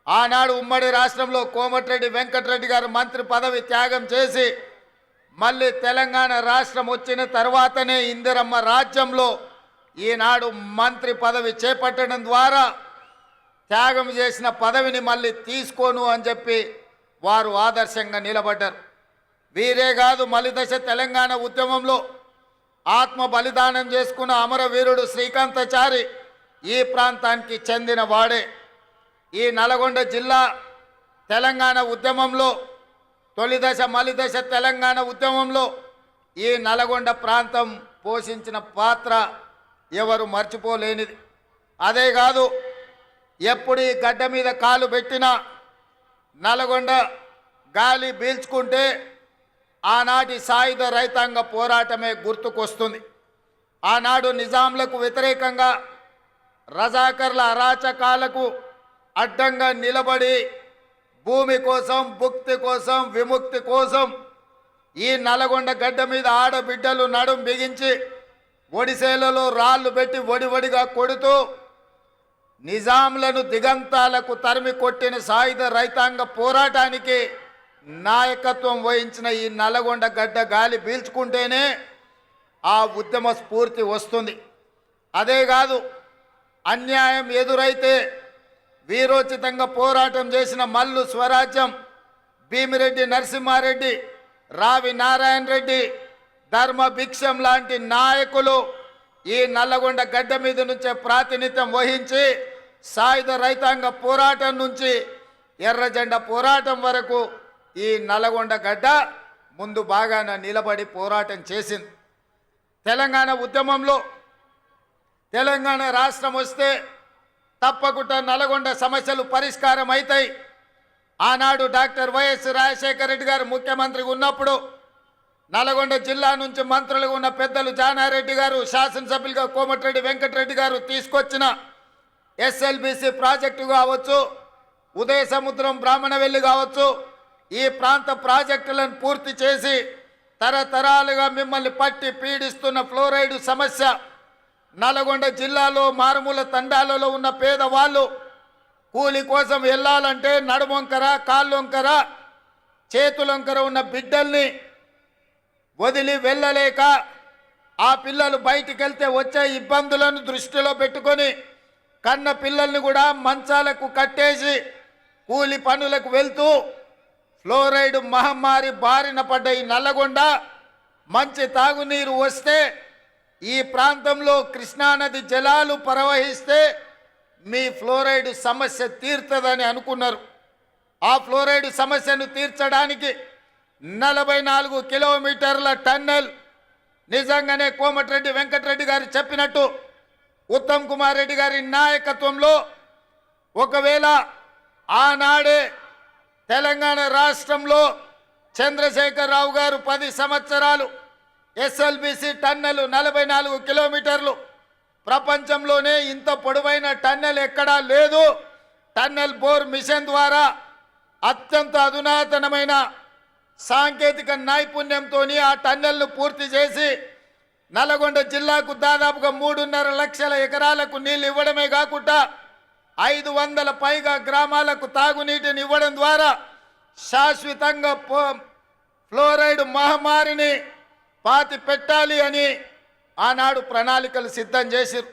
ఆనాడు ఉమ్మడి రాష్ట్రంలో కోమటిరెడ్డి వెంకటరెడ్డి గారు మంత్రి పదవి త్యాగం చేసి మళ్ళీ తెలంగాణ రాష్ట్రం వచ్చిన తర్వాతనే ఇందిరమ్మ రాజ్యంలో ఈనాడు మంత్రి పదవి చేపట్టడం ద్వారా త్యాగం చేసిన పదవిని మళ్ళీ తీసుకోను అని చెప్పి వారు ఆదర్శంగా నిలబడ్డారు. వీరే కాదు, మలిదశ తెలంగాణ ఉద్యమంలో ఆత్మ బలిదానం చేసుకున్న అమరవీరుడు శ్రీకాంతాచారి ఈ ప్రాంతానికి చెందిన వాడే. ఈ నల్గొండ జిల్లా తెలంగాణ ఉద్యమంలో తొలిదశ మలిదశ తెలంగాణ ఉద్యమంలో ఈ నల్గొండ ప్రాంతం పోషించిన పాత్ర ఎవరు మర్చిపోలేనిది. అదే కాదు, ఎప్పుడు ఈ గడ్డ మీద కాలు పెట్టినా నల్గొండ గాలి పీల్చుకుంటే ఆనాటి సాయుధ రైతాంగ పోరాటమే గుర్తుకొస్తుంది. ఆనాడు నిజాంలకు వ్యతిరేకంగా రజాకర్ల అరాచకాలకు అడ్డంగా నిలబడి భూమి కోసం, భుక్తి కోసం, విముక్తి కోసం ఈ నల్గొండ గడ్డ మీద ఆడబిడ్డలు నడుం బిగించి ఒడిసేలలో రాళ్ళు పెట్టి ఒడివడిగా కొడుతూ నిజాంలను దిగంతాలకు తరిమి కొట్టిన సాయుధ రైతాంగ పోరాటానికి నాయకత్వం వహించిన ఈ నల్గొండ గడ్డ గాలి పీల్చుకుంటేనే ఆ ఉద్యమ స్ఫూర్తి వస్తుంది. అదే కాదు, అన్యాయం ఎదురైతే వీరోచితంగా పోరాటం చేసిన మల్లు స్వరాజ్యం, భీమిరెడ్డి నరసింహారెడ్డి, రావి నారాయణ రెడ్డి, ధర్మ భిక్షం లాంటి నాయకులు ఈ నల్లగొండ గడ్డ మీద నుంచే ప్రాతినిధ్యం వహించి సాయుధ రైతాంగ పోరాటం నుంచి ఎర్రజెండా పోరాటం వరకు ఈ నల్లగొండ గడ్డ ముందు బాగాన నిలబడి పోరాటం చేసింది. తెలంగాణ ఉద్యమంలో తెలంగాణ రాష్ట్రం వస్తే తప్పకుండా నల్గొండ సమస్యలు పరిష్కారం అవుతాయి. ఆనాడు డాక్టర్ వైఎస్ రాజశేఖర రెడ్డి గారు ముఖ్యమంత్రిగా ఉన్నప్పుడు నల్గొండ జిల్లా నుంచి మంత్రులుగా ఉన్న పెద్దలు జానారెడ్డి గారు, శాసనసభ్యులుగా కోమటిరెడ్డి వెంకటరెడ్డి గారు తీసుకొచ్చిన ఎస్ఎల్బిసి ప్రాజెక్టు కావచ్చు, ఉదయ సముద్రం బ్రాహ్మణవెల్లి కావచ్చు, ఈ ప్రాంత ప్రాజెక్టులను పూర్తి చేసి తరతరాలుగా మిమ్మల్ని పట్టి పీడిస్తున్న ఫ్లోరైడ్ సమస్య, నల్గొండ జిల్లాలో మారుమూల తండాలలో ఉన్న పేదవాళ్ళు కూలి కోసం వెళ్ళాలంటే నడుమొంకర, కాళ్ళొంకర, చేతులొంకర ఉన్న బిడ్డల్ని వదిలి వెళ్ళలేక ఆ పిల్లలు బయటికి వెళ్తే వచ్చే ఇబ్బందులను దృష్టిలో పెట్టుకొని కన్న పిల్లల్ని కూడా మంచాలకు కట్టేసి కూలి పనులకు వెళ్తూ ఫ్లోరైడ్ మహమ్మారి బారిన పడ్డ ఈ నల్లగొండ మంచి తాగునీరు వస్తే ఈ ప్రాంతంలో కృష్ణానది జలాలు ప్రవహిస్తే మీ ఫ్లోరైడ్ సమస్య తీరుతుందని అనుకున్నారు. ఆ ఫ్లోరైడ్ సమస్యను తీర్చడానికి 44 కిలోమీటర్ల టన్నెల్ నిజంగానే కోమటిరెడ్డి వెంకటరెడ్డి గారు చెప్పినట్టు ఉత్తమ్ కుమార్ రెడ్డి గారి నాయకత్వంలో ఒకవేళ ఆనాడే తెలంగాణ రాష్ట్రంలో చంద్రశేఖరరావు గారు 10 సంవత్సరాలు ఎస్ఎల్బిసి టన్నెల్ 44 కిలోమీటర్లు, ప్రపంచంలోనే ఇంత పొడవైన టన్నెల్ ఎక్కడా లేదు. టన్నెల్ బోర్ మిషన్ ద్వారా అత్యంత అధునాతనమైన సాంకేతిక నైపుణ్యంతో ఆ టన్నెల్ను పూర్తి చేసి నల్గొండ జిల్లాకు దాదాపుగా 3.5 లక్షల ఎకరాలకు నీళ్ళు ఇవ్వడమే కాకుండా 500 పైగా గ్రామాలకు తాగునీటిని ఇవ్వడం ద్వారా శాశ్వతంగా ఫ్లోరైడ్ మహమ్మారిని పాతి పెట్టాలి అని ఆనాడు ప్రణాళికలు సిద్ధం చేశారు.